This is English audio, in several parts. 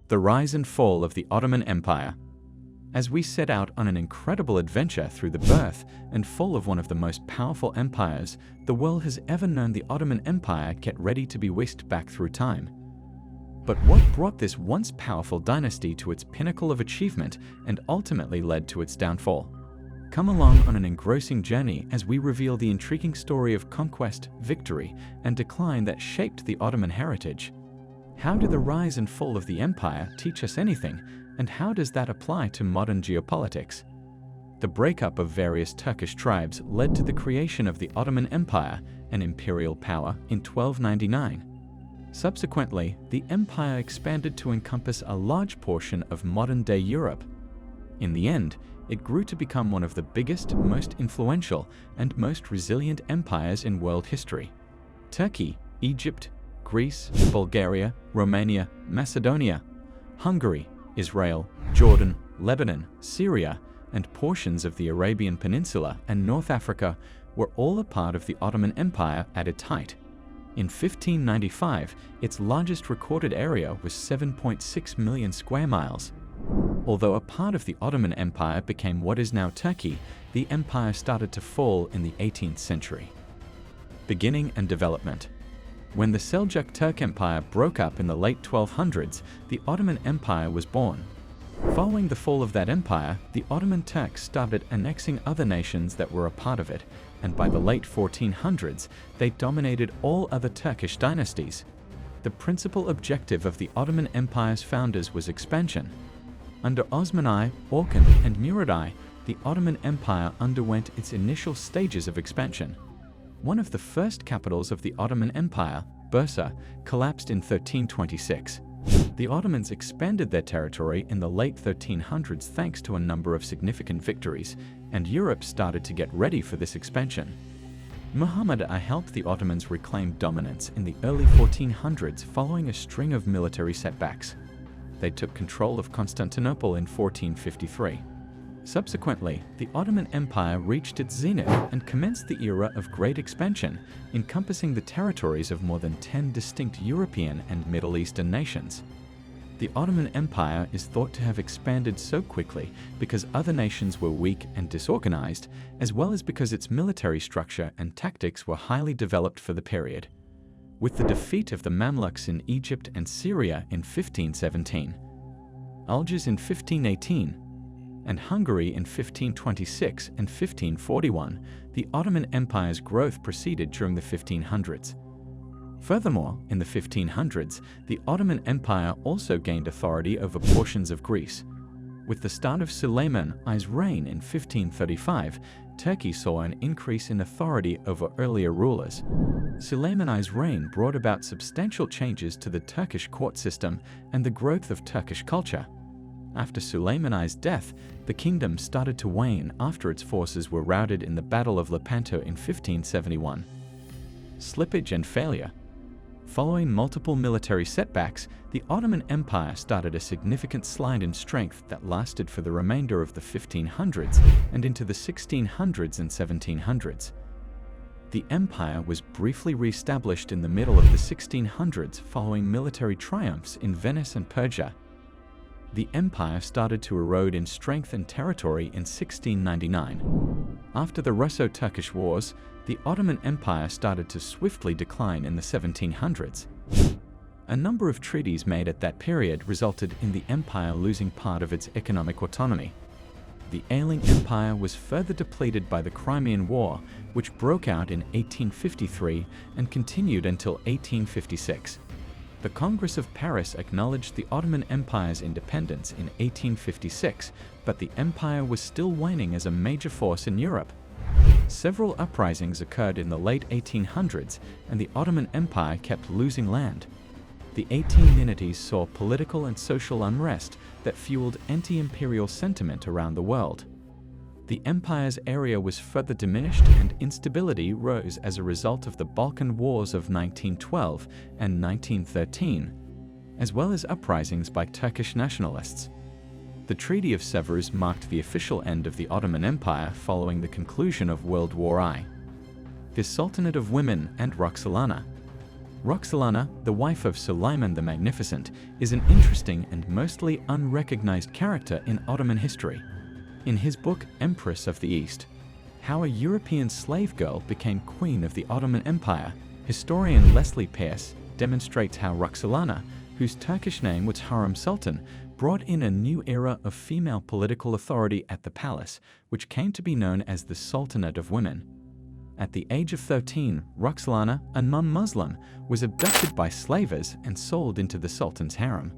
The rise and fall of the Ottoman Empire. As we set out on an incredible adventure through the birth and fall of one of the most powerful empires the world has ever known, the Ottoman Empire, get ready to be whisked back through time. But what brought this once powerful dynasty to its pinnacle of achievement and ultimately led to its downfall? Come along on an engrossing journey as we reveal the intriguing story of conquest, victory, and decline that shaped the Ottoman heritage. How did the rise and fall of the empire teach us anything, and how does that apply to modern geopolitics? The breakup of various Turkish tribes led to the creation of the Ottoman Empire, an imperial power, in 1299. Subsequently, the empire expanded to encompass a large portion of modern-day Europe. In the end, it grew to become one of the biggest, most influential, and most resilient empires in world history. Turkey, Egypt, Greece, Bulgaria, Romania, Macedonia, Hungary, Israel, Jordan, Lebanon, Syria, and portions of the Arabian Peninsula and North Africa were all a part of the Ottoman Empire at its height. In 1595, its largest recorded area was 7.6 million square miles. Although a part of the Ottoman Empire became what is now Turkey, the empire started to fall in the 18th century. Beginning and development. When the Seljuk Turk Empire broke up in the late 1200s, the Ottoman Empire was born. Following the fall of that empire, the Ottoman Turks started annexing other nations that were a part of it, and by the late 1400s, they dominated all other Turkish dynasties. The principal objective of the Ottoman Empire's founders was expansion. Under Osman I, Orkan, and Murad I, the Ottoman Empire underwent its initial stages of expansion. One of the first capitals of the Ottoman Empire, Bursa, collapsed in 1326. The Ottomans expanded their territory in the late 1300s thanks to a number of significant victories, and Europe started to get ready for this expansion. Mehmed I helped the Ottomans reclaim dominance in the early 1400s following a string of military setbacks. They took control of Constantinople in 1453. Subsequently, the Ottoman Empire reached its zenith and commenced the era of great expansion, encompassing the territories of more than 10 distinct European and Middle Eastern nations. The Ottoman Empire is thought to have expanded so quickly because other nations were weak and disorganized, as well as because its military structure and tactics were highly developed for the period. With the defeat of the Mamluks in Egypt and Syria in 1517, Algiers in 1518, and Hungary in 1526 and 1541, the Ottoman Empire's growth proceeded during the 1500s. Furthermore, in the 1500s, the Ottoman Empire also gained authority over portions of Greece. With the start of Suleiman I's reign in 1535, Turkey saw an increase in authority over earlier rulers. Suleiman I's reign brought about substantial changes to the Turkish court system and the growth of Turkish culture. After Suleiman I's death, the kingdom started to wane after its forces were routed in the Battle of Lepanto in 1571. Slippage and failure. Following multiple military setbacks, the Ottoman Empire started a significant slide in strength that lasted for the remainder of the 1500s and into the 1600s and 1700s. The empire was briefly re-established in the middle of the 1600s following military triumphs in Venice and Persia. The empire started to erode in strength and territory in 1699. After the Russo-Turkish Wars, the Ottoman Empire started to swiftly decline in the 1700s. A number of treaties made at that period resulted in the empire losing part of its economic autonomy. The ailing empire was further depleted by the Crimean War, which broke out in 1853 and continued until 1856. The Congress of Paris acknowledged the Ottoman Empire's independence in 1856, but the empire was still waning as a major force in Europe. Several uprisings occurred in the late 1800s, and the Ottoman Empire kept losing land. The 1890s saw political and social unrest that fueled anti-imperial sentiment around the world. The empire's area was further diminished and instability rose as a result of the Balkan Wars of 1912 and 1913, as well as uprisings by Turkish nationalists. The Treaty of Sèvres marked the official end of the Ottoman Empire following the conclusion of World War I. The Sultanate of Women and Roxelana. Roxelana, the wife of Suleiman the Magnificent, is an interesting and mostly unrecognized character in Ottoman history. In his book Empress of the East, How a European Slave Girl Became Queen of the Ottoman Empire, historian Leslie Pearce demonstrates how Roxelana, whose Turkish name was Hurrem Sultan, brought in a new era of female political authority at the palace, which came to be known as the Sultanate of Women. At the age of 13, Roxelana, a non-Muslim, was abducted by slavers and sold into the Sultan's harem.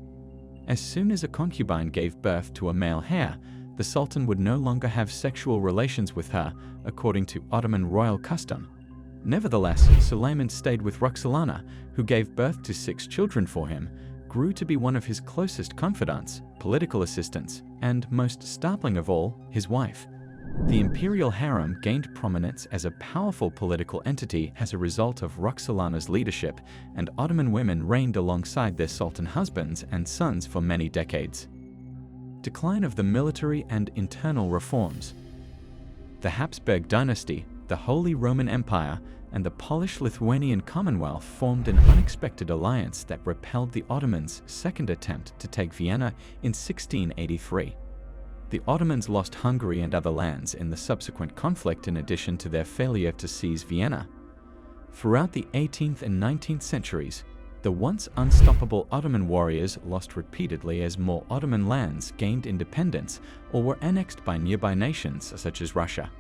As soon as a concubine gave birth to a male heir, the Sultan would no longer have sexual relations with her, according to Ottoman royal custom. Nevertheless, Suleiman stayed with Roxelana, who gave birth to 6 children for him, grew to be one of his closest confidants, political assistants, and, most startling of all, his wife. The imperial harem gained prominence as a powerful political entity as a result of Roxelana's leadership, and Ottoman women reigned alongside their sultan husbands and sons for many decades. Decline of the military and internal reforms. The Habsburg dynasty, the Holy Roman Empire, and the Polish-Lithuanian Commonwealth formed an unexpected alliance that repelled the Ottomans' second attempt to take Vienna in 1683. The Ottomans lost Hungary and other lands in the subsequent conflict in addition to their failure to seize Vienna. Throughout the 18th and 19th centuries, the once unstoppable Ottoman warriors lost repeatedly as more Ottoman lands gained independence or were annexed by nearby nations such as Russia.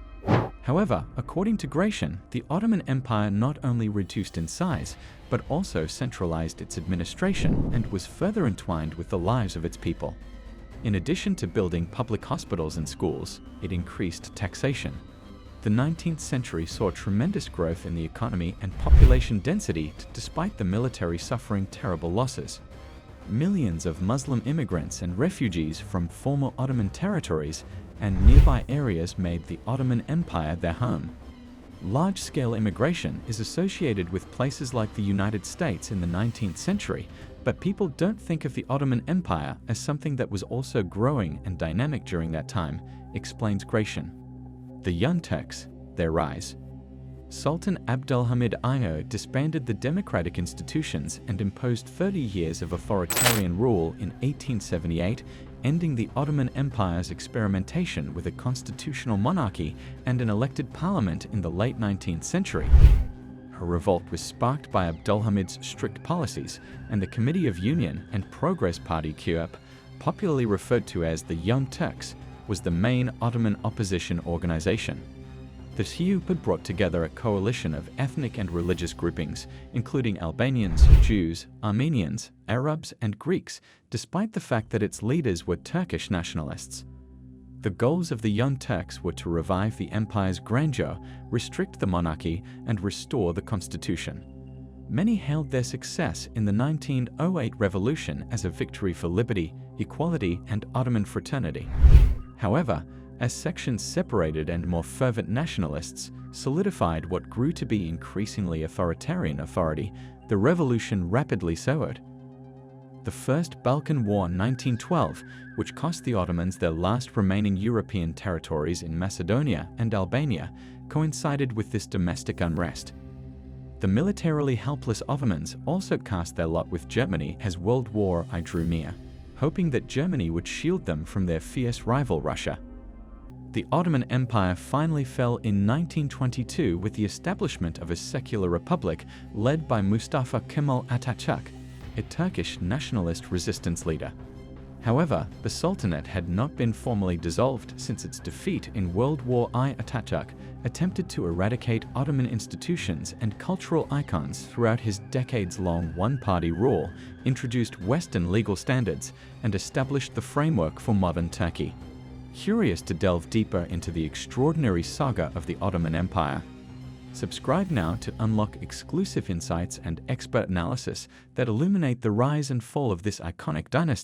However, according to Gratian, the Ottoman Empire not only reduced in size, but also centralized its administration and was further entwined with the lives of its people. In addition to building public hospitals and schools, it increased taxation. The 19th century saw tremendous growth in the economy and population density despite the military suffering terrible losses. Millions of Muslim immigrants and refugees from former Ottoman territories and nearby areas made the Ottoman Empire their home. Large-scale immigration is associated with places like the United States in the 19th century, but people don't think of the Ottoman Empire as something that was also growing and dynamic during that time, explains Gratian. The Young Turks, their rise. Sultan Abdülhamid I disbanded the democratic institutions and imposed 30 years of authoritarian rule in 1878, ending the Ottoman Empire's experimentation with a constitutional monarchy and an elected parliament in the late 19th century. Her revolt was sparked by Abdülhamid's strict policies, and the Committee of Union and Progress Party (CUP), popularly referred to as the Young Turks, was the main Ottoman opposition organization. The CUP had brought together a coalition of ethnic and religious groupings, including Albanians, Jews, Armenians, Arabs, and Greeks, despite the fact that its leaders were Turkish nationalists. The goals of the Young Turks were to revive the empire's grandeur, restrict the monarchy, and restore the constitution. Many hailed their success in the 1908 revolution as a victory for liberty, equality, and Ottoman fraternity. However, as sections separated and more fervent nationalists solidified what grew to be increasingly authoritarian authority, the revolution rapidly soared. The First Balkan War 1912, which cost the Ottomans their last remaining European territories in Macedonia and Albania, coincided with this domestic unrest. The militarily helpless Ottomans also cast their lot with Germany as World War I drew near, hoping that Germany would shield them from their fierce rival Russia. The Ottoman Empire finally fell in 1922 with the establishment of a secular republic led by Mustafa Kemal Atatürk, a Turkish nationalist resistance leader. However, the Sultanate had not been formally dissolved since its defeat in World War I. Atatürk attempted to eradicate Ottoman institutions and cultural icons throughout his decades-long one-party rule, introduced Western legal standards, and established the framework for modern Turkey. Curious to delve deeper into the extraordinary saga of the Ottoman Empire? Subscribe now to unlock exclusive insights and expert analysis that illuminate the rise and fall of this iconic dynasty.